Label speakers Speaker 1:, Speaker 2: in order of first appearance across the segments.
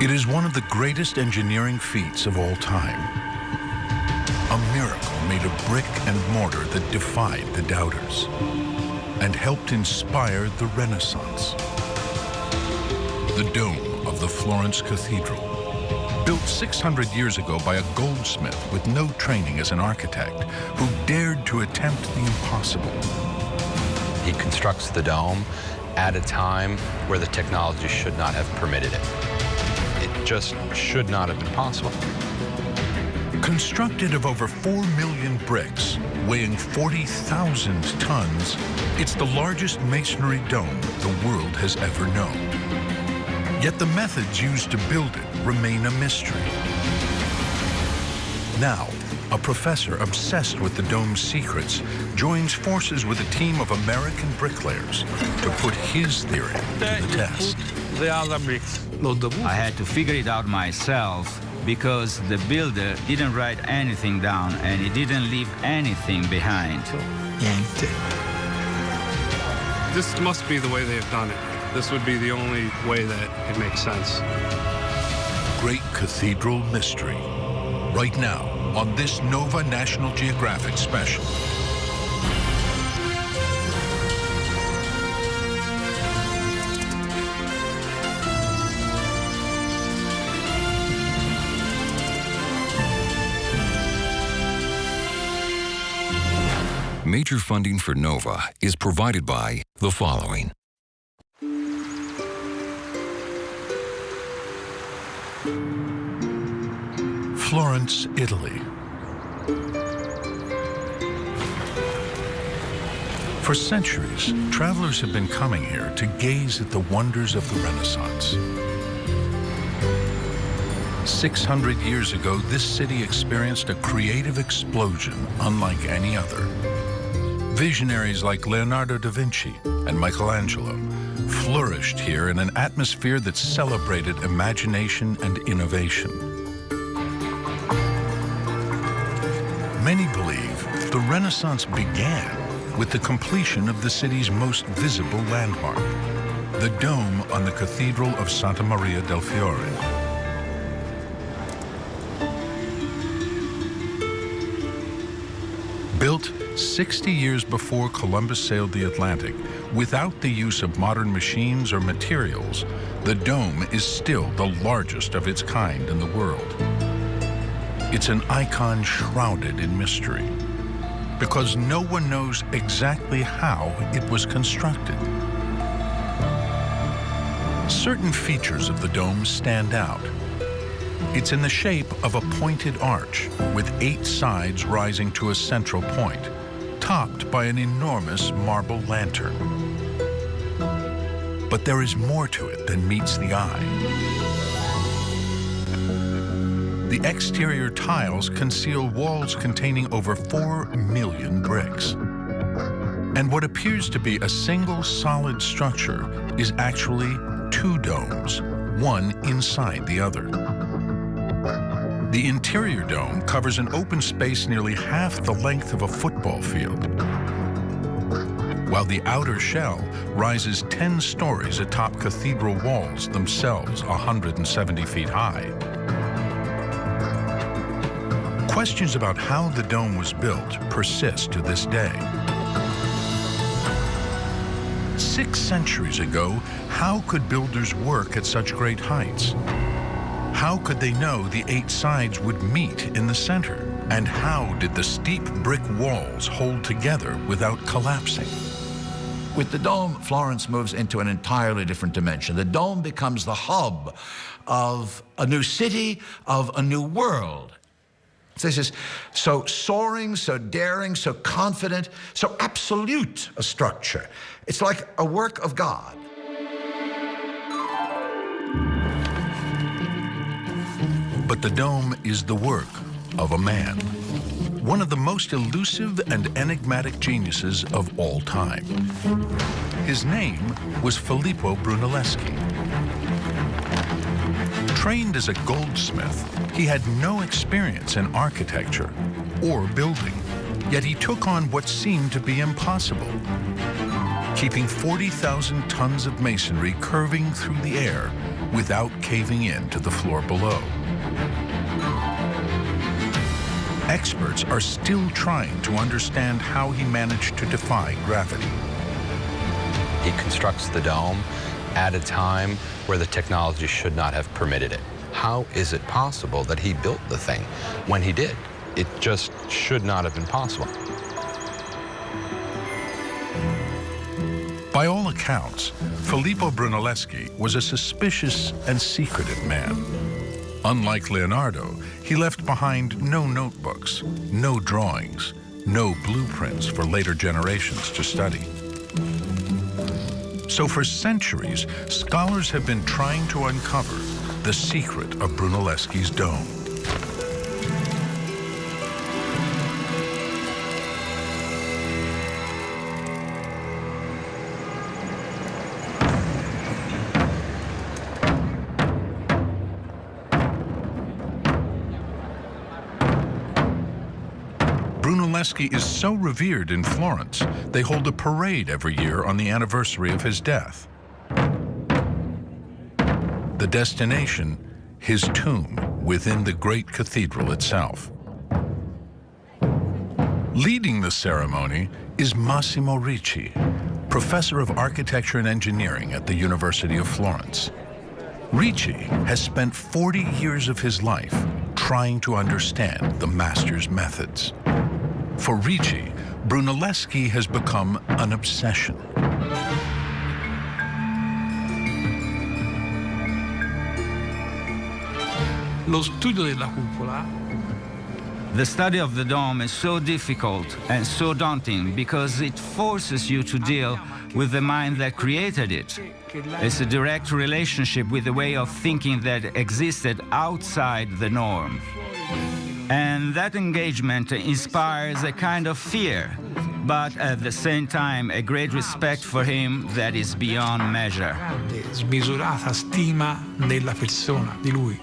Speaker 1: It is one of the greatest engineering feats of all time. A miracle made of brick and mortar that defied the doubters and helped inspire the Renaissance. The dome of the Florence Cathedral, built 600 years ago by a goldsmith with no training as an architect, who dared to attempt the impossible.
Speaker 2: He constructs the dome at a time where the technology should not have permitted it. It just should not have been possible.
Speaker 1: Constructed of over 4 million bricks, weighing 40,000 tons, it's the largest masonry dome the world has ever known. Yet the methods used to build it remain a mystery. Now, a professor obsessed with the dome's secrets joins forces with a team of American bricklayers to put his theory to the test.
Speaker 3: The other bricks.
Speaker 4: I had to figure it out myself because the builder didn't write anything down and he didn't leave anything behind.
Speaker 3: This must be the way they've done it. This would be the only way that it makes sense.
Speaker 1: Great Cathedral Mystery, right now on this Nova National Geographic special.
Speaker 5: Major funding for NOVA is provided by the following.
Speaker 1: Florence, Italy. For centuries, travelers have been coming here to gaze at the wonders of the Renaissance. 600 years ago, this city experienced a creative explosion unlike any other. Visionaries like Leonardo da Vinci and Michelangelo flourished here in an atmosphere that celebrated imagination and innovation. Many believe the Renaissance began with the completion of the city's most visible landmark, the dome on the Cathedral of Santa Maria del Fiore. Built 60 years before Columbus sailed the Atlantic, without the use of modern machines or materials, the dome is still the largest of its kind in the world. It's an icon shrouded in mystery, because no one knows exactly how it was constructed. Certain features of the dome stand out. It's in the shape of a pointed arch with 8 sides rising to a central point, topped by an enormous marble lantern. But there is more to it than meets the eye. The exterior tiles conceal walls containing over 4 million bricks. And what appears to be a single solid structure is actually 2 domes, one inside the other. The interior dome covers an open space nearly half the length of a football field, while the outer shell rises 10 stories atop cathedral walls themselves 170 feet high. Questions about how the dome was built persist to this day. 6 centuries ago, how could builders work at such great heights? How could they know the 8 sides would meet in the center? And how did the steep brick walls hold together without collapsing?
Speaker 6: With the dome, Florence moves into an entirely different dimension. The dome becomes the hub of a new city, of a new world. This is so soaring, so daring, so confident, so absolute a structure. It's like a work of God.
Speaker 1: But the dome is the work of a man, one of the most elusive and enigmatic geniuses of all time. His name was Filippo Brunelleschi. Trained as a goldsmith, he had no experience in architecture or building, yet he took on what seemed to be impossible, keeping 40,000 tons of masonry curving through the air without caving in to the floor below. Experts are still trying to understand how he managed to defy gravity.
Speaker 2: He constructs the dome at a time where the technology should not have permitted it. How is it possible that he built the thing when he did? It just should not have been possible.
Speaker 1: By all accounts, Filippo Brunelleschi was a suspicious and secretive man. Unlike Leonardo, he left behind no notebooks, no drawings, no blueprints for later generations to study. So for centuries, scholars have been trying to uncover the secret of Brunelleschi's dome. Brunelleschi is so revered in Florence, they hold a parade every year on the anniversary of his death. The destination, his tomb within the great cathedral itself. Leading the ceremony is Massimo Ricci, professor of architecture and engineering at the University of Florence. Ricci has spent 40 years of his life trying to understand the master's methods. For Ricci, Brunelleschi has become an obsession.
Speaker 7: Lo studio della cupola.
Speaker 4: The study of the dome is so difficult and so daunting because it forces you to deal with the mind that created it. It's a direct relationship with the way of thinking that existed outside the norm. And that engagement inspires a kind of fear, but at the same time a great respect for him that is beyond measure.
Speaker 7: Smisurata stima della persona, di lui.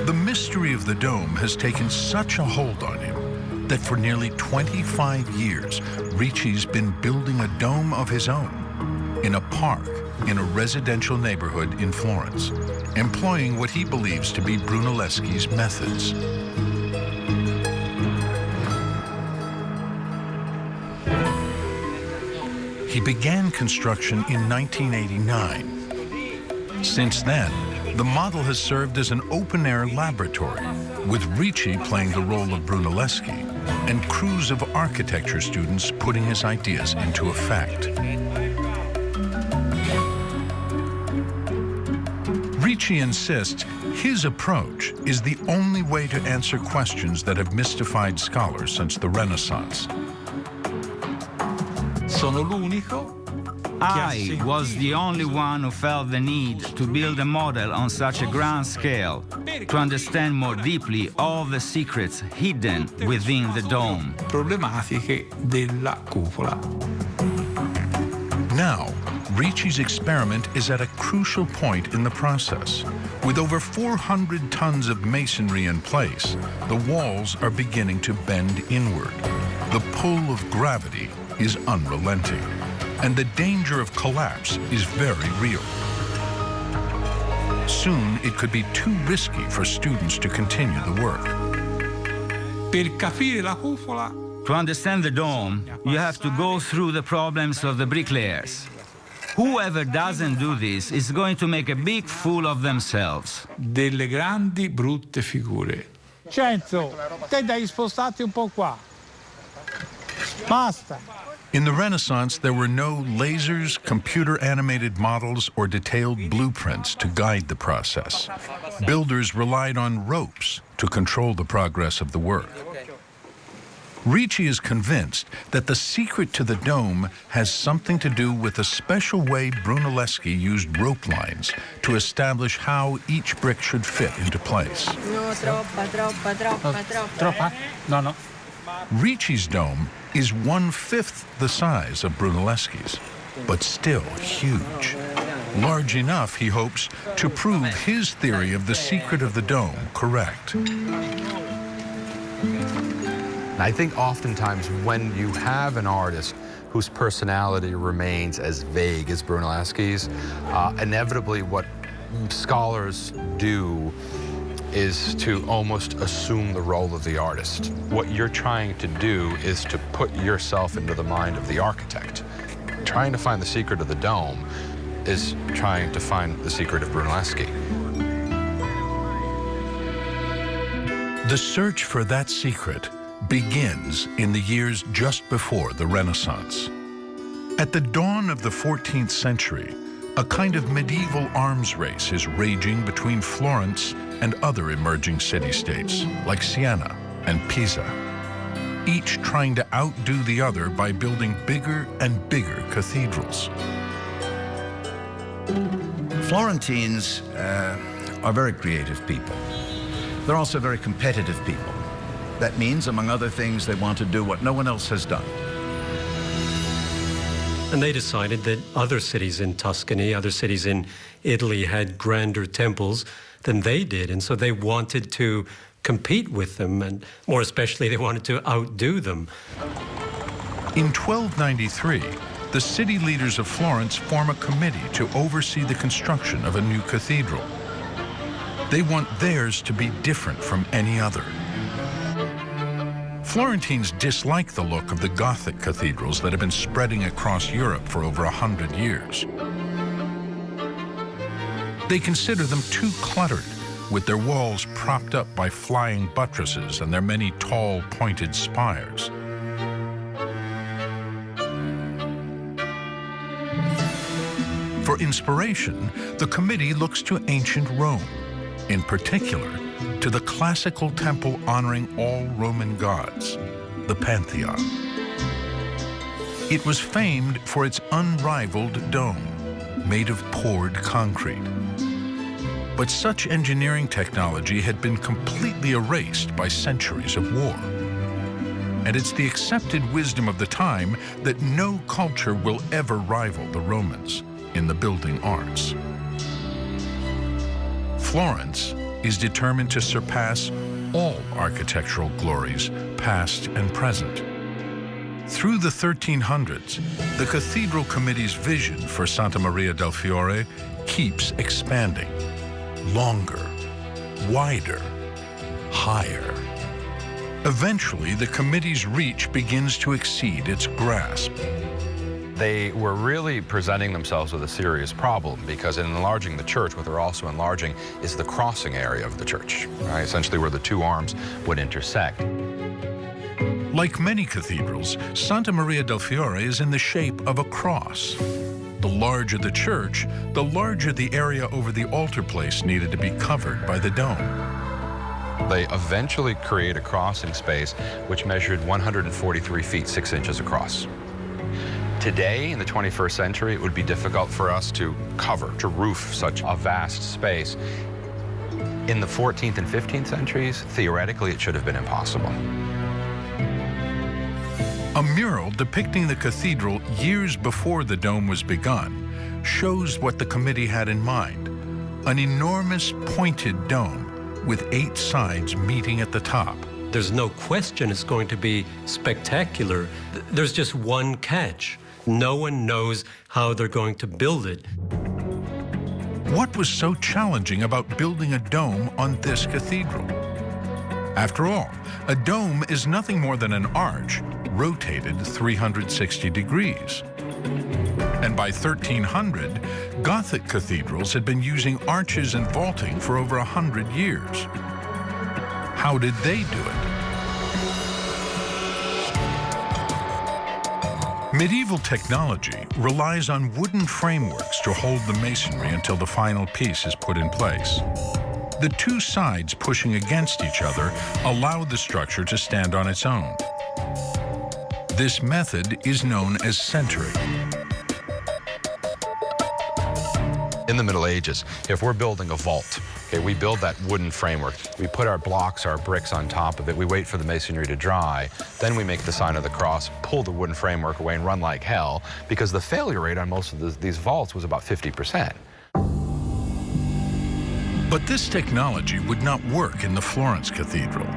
Speaker 1: The mystery of the dome has taken such a hold on him that for nearly 25 years, Ricci's been building a dome of his own in a park in a residential neighborhood in Florence, employing what he believes to be Brunelleschi's methods. He began construction in 1989. Since then, the model has served as an open-air laboratory, with Ricci playing the role of Brunelleschi and crews of architecture students putting his ideas into effect. Ricci insists his approach is the only way to answer questions that have mystified scholars since the Renaissance.
Speaker 7: Sono l'unico.
Speaker 4: I was the only one who felt the need to build a model on such a grand scale to understand more deeply all the secrets hidden within the dome.
Speaker 7: Problematiche della cupola.
Speaker 1: Now, Ricci's experiment is at a crucial point in the process. With over 400 tons of masonry in place, the walls are beginning to bend inward. The pull of gravity is unrelenting, and the danger of collapse is very real. Soon, it could be too risky for students to continue the work.
Speaker 7: Per capire la cupola.
Speaker 4: To understand the dome, you have to go through the problems of the bricklayers. Whoever doesn't do this is going to make a big fool of themselves.
Speaker 7: Delle grandi brutte figure.
Speaker 8: Cenzo, te devi spostarti un po' qua. Basta.
Speaker 1: In the Renaissance, there were no lasers, computer-animated models, or detailed blueprints to guide the process. Builders relied on ropes to control the progress of the work. Ricci is convinced that the secret to the dome has something to do with the special way Brunelleschi used rope lines to establish how each brick should fit into place.
Speaker 9: No,
Speaker 8: Troppa? No.
Speaker 1: Ricci's dome is 1/5 the size of Brunelleschi's, but still huge. Large enough, he hopes, to prove his theory of the secret of the dome correct.
Speaker 2: I think oftentimes when you have an artist whose personality remains as vague as Brunelleschi's, inevitably what scholars do is to almost assume the role of the artist. What you're trying to do is to put yourself into the mind of the architect. Trying to find the secret of the dome is trying to find the secret of Brunelleschi.
Speaker 1: The search for that secret begins in the years just before the Renaissance. At the dawn of the 14th century, a kind of medieval arms race is raging between Florence and other emerging city-states like Siena and Pisa, each trying to outdo the other by building bigger and bigger cathedrals.
Speaker 6: Florentines are very creative people. They're also very competitive people. That means, among other things, they want to do what no one else has done.
Speaker 9: And they decided that other cities in Tuscany, other cities in Italy had grander temples than they did. And so they wanted to compete with them, and more especially, they wanted to outdo them.
Speaker 1: In 1293, the city leaders of Florence form a committee to oversee the construction of a new cathedral. They want theirs to be different from any other. Florentines dislike the look of the Gothic cathedrals that have been spreading across Europe for over 100 years. They consider them too cluttered, with their walls propped up by flying buttresses and their many tall, pointed spires. For inspiration, the committee looks to ancient Rome, in particular, to the classical temple honoring all Roman gods, the Pantheon. It was famed for its unrivaled dome, made of poured concrete. But such engineering technology had been completely erased by centuries of war. And it's the accepted wisdom of the time that no culture will ever rival the Romans in the building arts. Florence is determined to surpass all architectural glories, past and present. Through the 1300s, the Cathedral Committee's vision for Santa Maria del Fiore keeps expanding. Longer, wider, higher. Eventually, the committee's reach begins to exceed its grasp.
Speaker 2: They were really presenting themselves with a serious problem, because in enlarging the church, what they're also enlarging is the crossing area of the church, right? Essentially where the two arms would intersect.
Speaker 1: Like many cathedrals, Santa Maria del Fiore is in the shape of a cross. The larger the church, the larger the area over the altar place needed to be covered by the dome.
Speaker 2: They eventually create a crossing space which measured 143 feet 6 inches across. Today, in the 21st century, it would be difficult for us to cover, to roof such a vast space. In the 14th and 15th centuries, theoretically, it should have been impossible.
Speaker 1: A mural depicting the cathedral years before the dome was begun shows what the committee had in mind: an enormous pointed dome with 8 sides meeting at the top.
Speaker 9: There's no question it's going to be spectacular. There's just one catch. No one knows how they're going to build it.
Speaker 1: What was so challenging about building a dome on this cathedral? After all, a dome is nothing more than an arch rotated 360 degrees. And by 1300, Gothic cathedrals had been using arches and vaulting for over 100 years. How did they do it? Medieval technology relies on wooden frameworks to hold the masonry until the final piece is put in place. The two sides pushing against each other allow the structure to stand on its own. This method is known as centering.
Speaker 2: In the Middle Ages, if we're building a vault, okay, we build that wooden framework. We put our blocks, our bricks on top of it. We wait for the masonry to dry. Then we make the sign of the cross, pull the wooden framework away, and run like hell, because the failure rate on most of these vaults was about 50%.
Speaker 1: But this technology would not work in the Florence Cathedral.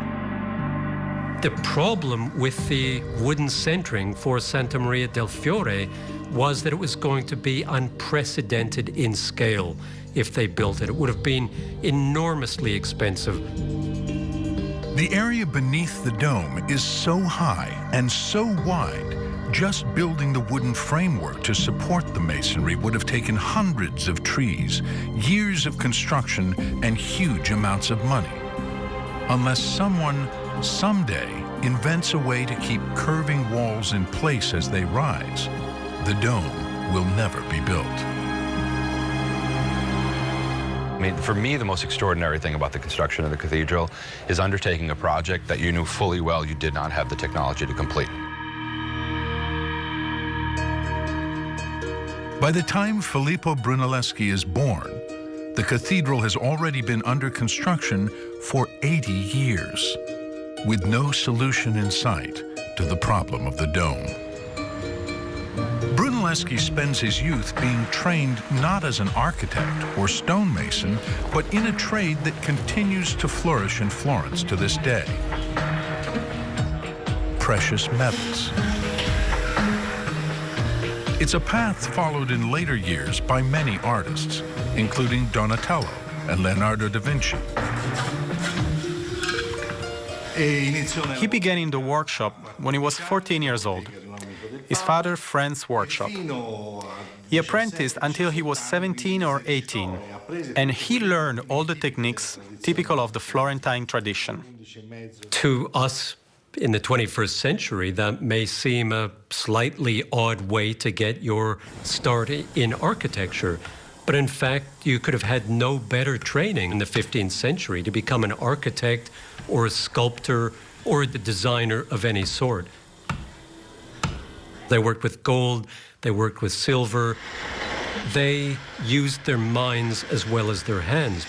Speaker 9: The problem with the wooden centering for Santa Maria del Fiore was that it was going to be unprecedented in scale if they built it. It would have been enormously expensive.
Speaker 1: The area beneath the dome is so high and so wide, just building the wooden framework to support the masonry would have taken hundreds of trees, years of construction, and huge amounts of money. Unless someone, someday, invents a way to keep curving walls in place as they rise, the dome will never be built.
Speaker 2: I mean, for me, the most extraordinary thing about the construction of the cathedral is undertaking a project that you knew fully well you did not have the technology to complete.
Speaker 1: By the time Filippo Brunelleschi is born, the cathedral has already been under construction for 80 years, with no solution in sight to the problem of the dome. Brunelleschi spends his youth being trained not as an architect or stonemason, but in a trade that continues to flourish in Florence to this day: precious metals. It's a path followed in later years by many artists, including Donatello and Leonardo da Vinci.
Speaker 10: He began in the workshop when he was 14 years old, his father's friend's workshop. He apprenticed until he was 17 or 18, and he learned all the techniques typical of the Florentine tradition.
Speaker 9: To us in the 21st century, that may seem a slightly odd way to get your start in architecture. But in fact, you could have had no better training in the 15th century to become an architect or a sculptor or the designer of any sort. They worked with gold, they worked with silver. They used their minds as well as their hands.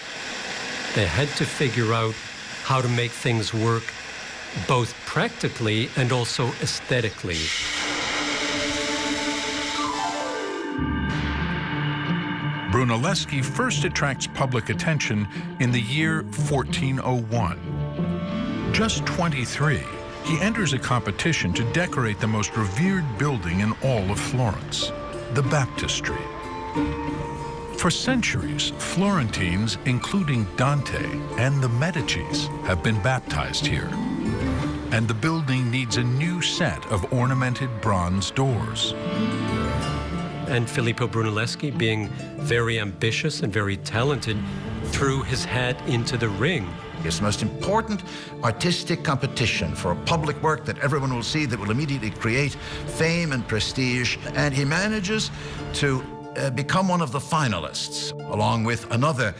Speaker 9: They had to figure out how to make things work both practically and also aesthetically.
Speaker 1: Brunelleschi first attracts public attention in the year 1401. Just 23, he enters a competition to decorate the most revered building in all of Florence, the baptistry. For centuries, Florentines, including Dante and the Medicis, have been baptized here. And the building needs a new set of ornamented bronze doors.
Speaker 9: And Filippo Brunelleschi, being very ambitious and very talented, threw his hat into the ring.
Speaker 6: It's the most important artistic competition for a public work that everyone will see, that will immediately create fame and prestige. And he manages to become one of the finalists, along with another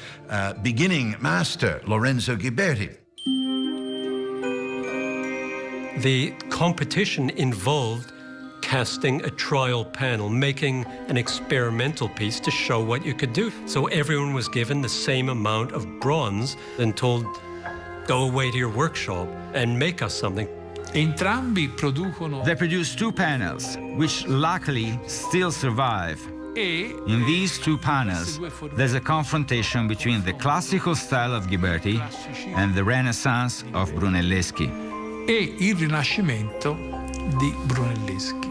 Speaker 6: beginning master, Lorenzo Ghiberti.
Speaker 9: The competition involved casting a trial panel, making an experimental piece to show what you could do. So everyone was given the same amount of bronze and told, go away to your workshop and make us something.
Speaker 8: Entrambi producono.
Speaker 4: They produce two panels, which luckily still survive. In these two panels, there's a confrontation between the classical style of Ghiberti and the Renaissance of Brunelleschi.
Speaker 8: E il Rinascimento di Brunelleschi.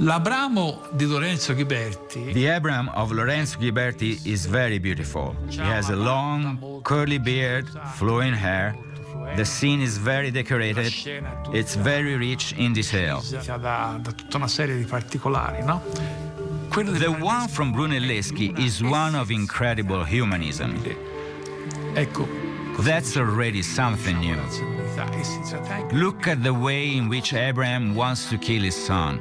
Speaker 8: L'Abramo di Lorenzo Ghiberti.
Speaker 4: The Abraham of Lorenzo Ghiberti is very beautiful. He has a long, curly beard, flowing hair. The scene is very decorated. It's very rich in detail.
Speaker 8: Da tutta una serie di particolari, no?
Speaker 4: The one from Brunelleschi is one of incredible humanism.
Speaker 8: Ecco.
Speaker 4: That's already something new. Look at the way in which Abraham wants to kill his son.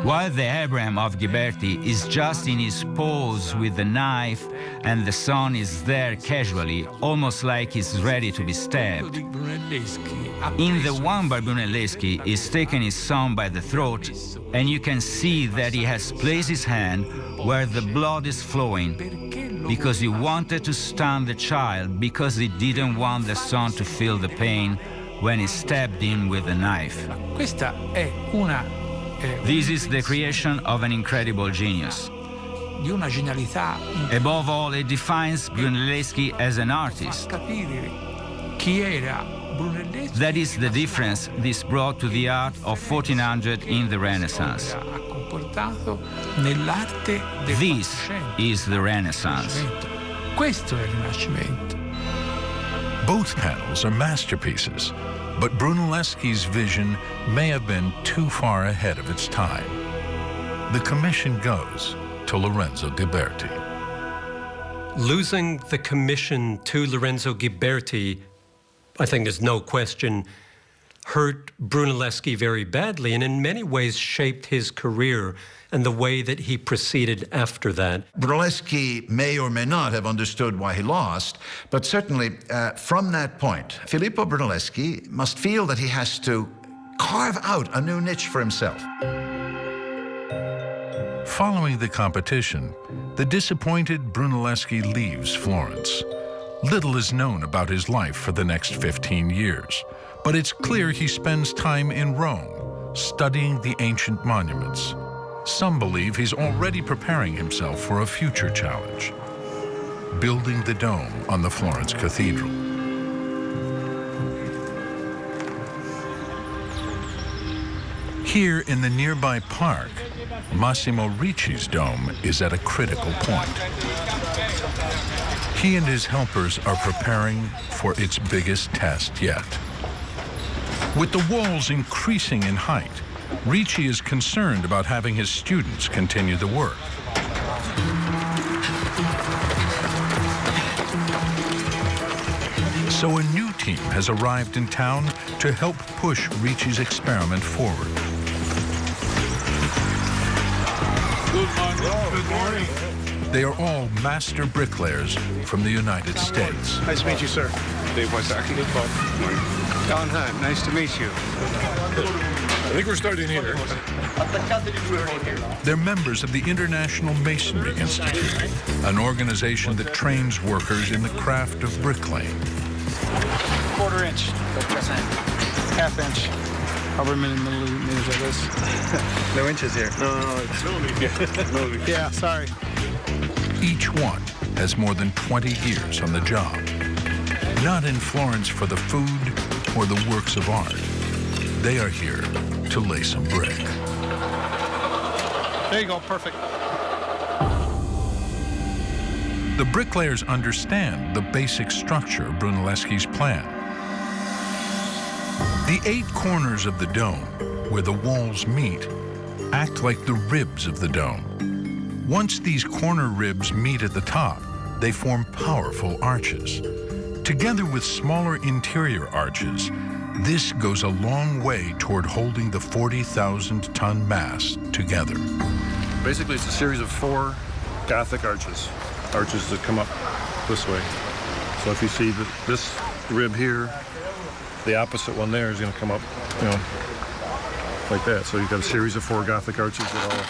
Speaker 4: While the Abraham of Ghiberti is just in his pose with the knife and the son is there casually, almost like he's ready to be stabbed. In the one by Brunelleschi, he's taken his son by the throat, and you can see that he has placed his hand where the blood is flowing, because he wanted to stun the child, because he didn't want the son to feel the pain when he stabbed him with a knife. This is the creation of an incredible genius. Above all, it defines Brunelleschi as an artist.
Speaker 8: Brunelleschi
Speaker 4: That is the difference this brought to the art of 1400 in the Renaissance.
Speaker 8: ha comportato nell'arte del
Speaker 4: This
Speaker 8: Quattrocento.
Speaker 4: is the Renaissance.
Speaker 8: Questo è il Rinascimento.
Speaker 1: Both panels are masterpieces, but Brunelleschi's vision may have been too far ahead of its time. The commission goes to Lorenzo Ghiberti.
Speaker 9: Losing the commission to Lorenzo Ghiberti, I think there's no question, hurt Brunelleschi very badly and in many ways shaped his career and the way that he proceeded after that.
Speaker 6: Brunelleschi may or may not have understood why he lost, but certainly from that point, Filippo Brunelleschi must feel that he has to carve out a new niche for himself.
Speaker 1: Following the competition, the disappointed Brunelleschi leaves Florence. Little is known about his life for the next 15 years, but it's clear he spends time in Rome, studying the ancient monuments. Some believe he's already preparing himself for a future challenge, building the dome on the Florence Cathedral. Here in the nearby park, Massimo Ricci's dome is at a critical point. He and his helpers are preparing for its biggest test yet. With the walls increasing in height, Ricci is concerned about having his students continue the work. So a new team has arrived in town to help push Ricci's experiment forward.
Speaker 11: Good morning.
Speaker 1: They are all master bricklayers from the United States.
Speaker 11: Nice to meet you, sir.
Speaker 3: Dave Wysocki.
Speaker 11: Don Hunt, nice to meet you.
Speaker 12: I think we're starting here.
Speaker 1: They're members of the International Masonry Institute, an organization that trains workers in the craft of bricklaying.
Speaker 11: 1/4 inch, half inch, however many millimeters of this.
Speaker 12: No inches here.
Speaker 11: No, it's yeah, sorry.
Speaker 1: Each one has more than 20 years on the job. Not in Florence for the food or the works of art. They are here to lay some brick.
Speaker 11: There you go, perfect.
Speaker 1: The bricklayers understand the basic structure of Brunelleschi's plan. The 8 corners of the dome, where the walls meet, act like the ribs of the dome. Once these corner ribs meet at the top, they form powerful arches. Together with smaller interior arches, this goes a long way toward holding the 40,000-ton mass together.
Speaker 12: Basically, it's a series of 4 Gothic arches that come up this way. So if you see this rib here, the opposite one there is going to come up, like that. So you've got a series of 4 Gothic arches that all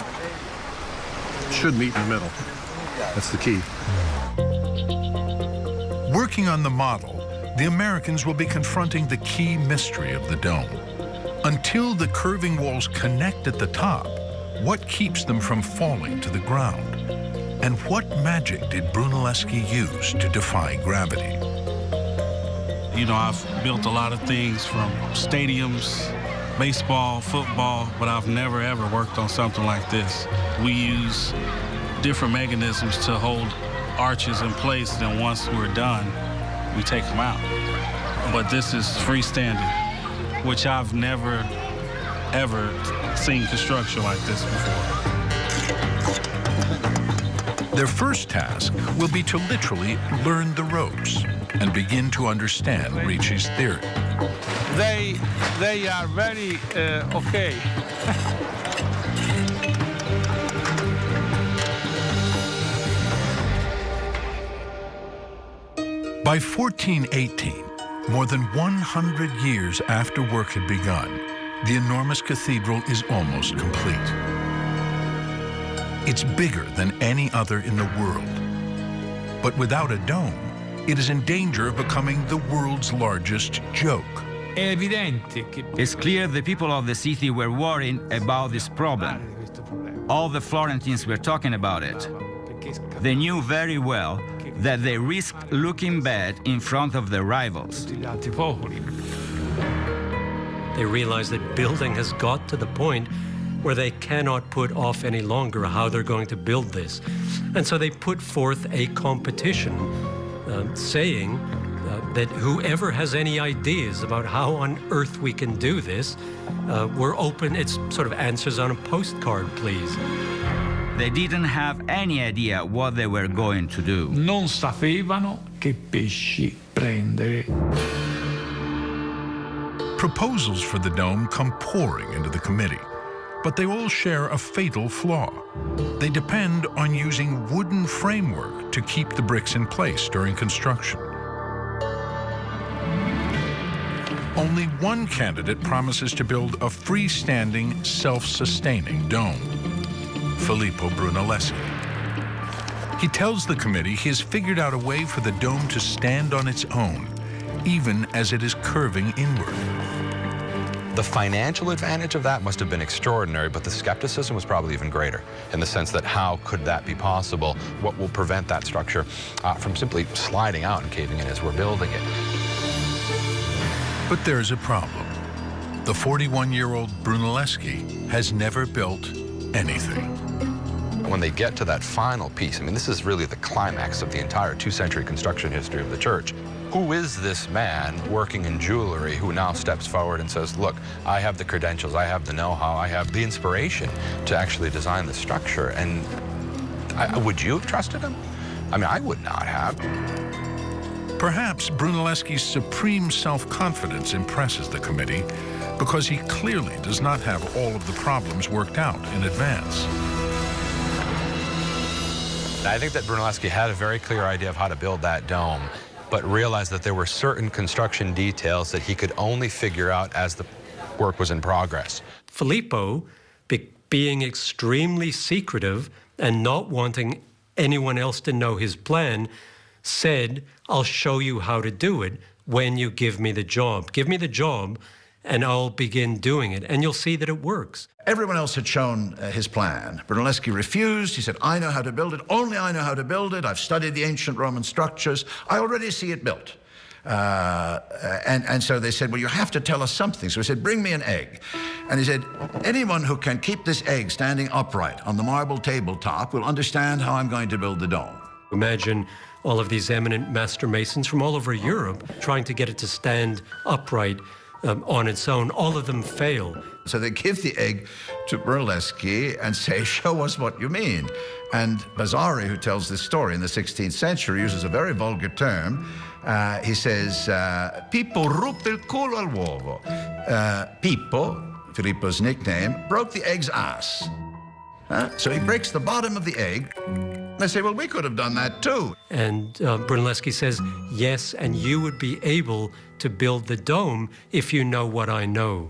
Speaker 12: should meet in the middle. That's the key.
Speaker 1: Working on the model, the Americans will be confronting the key mystery of the dome. Until the curving walls connect at the top, what keeps them from falling to the ground? And what magic did Brunelleschi use to defy gravity?
Speaker 13: You know, I've built a lot of things from stadiums, baseball, football, but I've never ever worked on something like this. We use different mechanisms to hold arches in place, then once we're done, we take them out. But this is freestanding, which I've never ever seen construction like this before.
Speaker 1: Their first task will be to literally learn the ropes and begin to understand Ricci's theory.
Speaker 11: They are very okay.
Speaker 1: By 1418, more than 100 years after work had begun, the enormous cathedral is almost complete. It's bigger than any other in the world. But without a dome, it is in danger of becoming the world's largest joke.
Speaker 4: It's clear the people of the city were worried about this problem. All the Florentines were talking about it. They knew very well that they risked looking bad in front of their rivals.
Speaker 9: They realize that building has got to the point where they cannot put off any longer how they're going to build this. And so they put forth a competition saying that whoever has any ideas about how on earth we can do this, we're open. It's sort of answers on a postcard, please.
Speaker 4: They didn't have any idea what they were going to do.
Speaker 7: Non sapevano che pesci prendere.
Speaker 1: Proposals for the dome come pouring into the committee, but they all share a fatal flaw. They depend on using wooden framework to keep the bricks in place during construction. Only one candidate promises to build a freestanding, self-sustaining dome, Filippo Brunelleschi. He tells the committee he has figured out a way for the dome to stand on its own, even as it is curving inward.
Speaker 2: The financial advantage of that must have been extraordinary, but the skepticism was probably even greater in the sense that how could that be possible? What will prevent that structure from simply sliding out and caving in as we're building it?
Speaker 1: But there's a problem. The 41-year-old Brunelleschi has never built anything.
Speaker 2: When they get to that final piece, I mean, this is really the climax of the entire two-century construction history of the church. Who is this man working in jewelry who now steps forward and says, look, I have the credentials, I have the know-how, I have the inspiration to actually design the structure? And would you have trusted him? I mean, I would not have.
Speaker 1: Perhaps Brunelleschi's supreme self-confidence impresses the committee because he clearly does not have all of the problems worked out in advance.
Speaker 2: I think that Brunelleschi had a very clear idea of how to build that dome, but realized that there were certain construction details that he could only figure out as the work was in progress.
Speaker 9: Filippo, being extremely secretive and not wanting anyone else to know his plan, said, I'll show you how to do it when you give me the job. Give me the job and I'll begin doing it, and you'll see that it works.
Speaker 6: Everyone else had shown his plan. Brunelleschi refused. He said, I know how to build it. Only I know how to build it. I've studied the ancient Roman structures. I already see it built. And so they said, well, you have to tell us something. So he said, bring me an egg. And he said, anyone who can keep this egg standing upright on the marble tabletop will understand how I'm going to build the dome.
Speaker 9: Imagine all of these eminent master masons from all over Europe trying to get it to stand upright on its own. All of them fail.
Speaker 6: So they give the egg to Brunelleschi and say, show us what you mean. And Vasari, who tells this story in the 16th century, uses a very vulgar term. He says, Pippo ruppe il culo all'uovo. Pippo, Filippo's nickname, broke the egg's ass. So he breaks the bottom of the egg. They say, well, we could have done that too.
Speaker 9: And Brunelleschi says, yes, and you would be able to build the dome if you know what I know.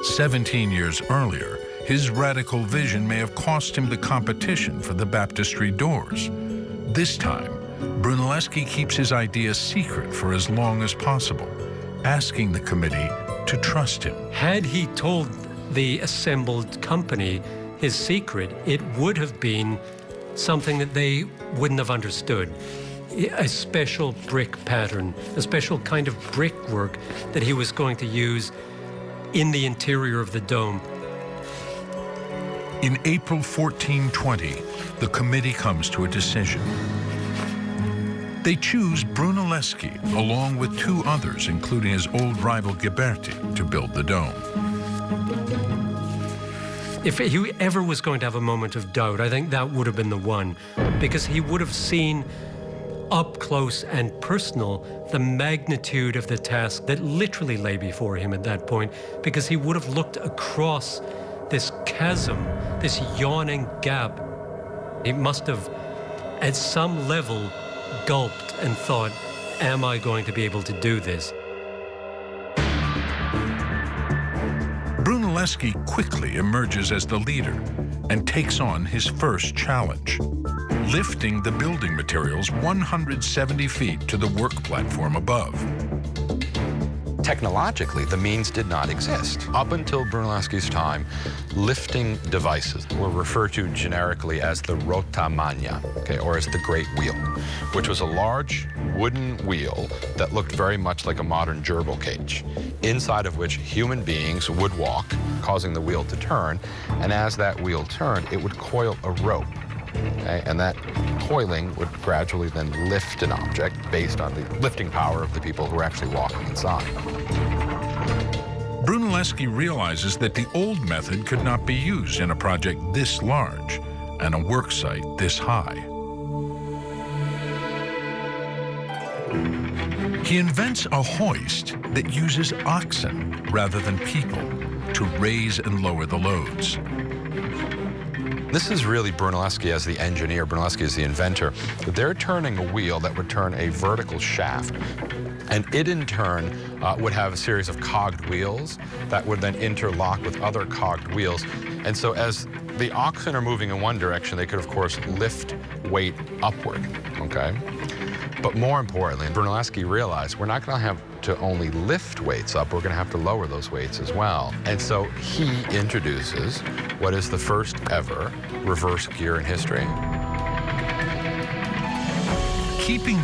Speaker 1: 17 years earlier, his radical vision may have cost him the competition for the baptistry doors. This time, Brunelleschi keeps his idea secret for as long as possible, asking the committee to trust him.
Speaker 9: Had he told the assembled company his secret, it would have been something that they wouldn't have understood. A special brick pattern, a special kind of brickwork that he was going to use in the interior of the dome.
Speaker 1: In April 1420, the committee comes to a decision. They choose Brunelleschi, along with two others, including his old rival Ghiberti, to build the dome.
Speaker 9: If he ever was going to have a moment of doubt, I think that would have been the one, because he would have seen up close and personal the magnitude of the task that literally lay before him at that point, because he would have looked across this chasm, this yawning gap. He must have, at some level, gulped and thought, am I going to be able to do this?
Speaker 1: Brunelleschi quickly emerges as the leader and takes on his first challenge, lifting the building materials 170 feet to the work platform above.
Speaker 2: Technologically, the means did not exist. Up until Brunelleschi's time, lifting devices were referred to generically as the rota magna, okay, or as the Great Wheel, which was a large wooden wheel that looked very much like a modern gerbil cage, inside of which human beings would walk, causing the wheel to turn, and as that wheel turned, it would coil a rope. Okay, and that coiling would gradually then lift an object based on the lifting power of the people who were actually walking inside.
Speaker 1: Brunelleschi realizes that the old method could not be used in a project this large and a work site this high. He invents a hoist that uses oxen rather than people to raise and lower the loads.
Speaker 2: This is really Brunelleschi as the engineer, Brunelleschi as the inventor. They're turning a wheel that would turn a vertical shaft, and it in turn would have a series of cogged wheels that would then interlock with other cogged wheels. And so as the oxen are moving in one direction, they could, of course, lift weight upward, okay? But more importantly, Brunelleschi realized we're not going to have to only lift weights up, we're going to have to lower those weights as well. And so he introduces what is the first ever reverse gear in history.
Speaker 1: Keeping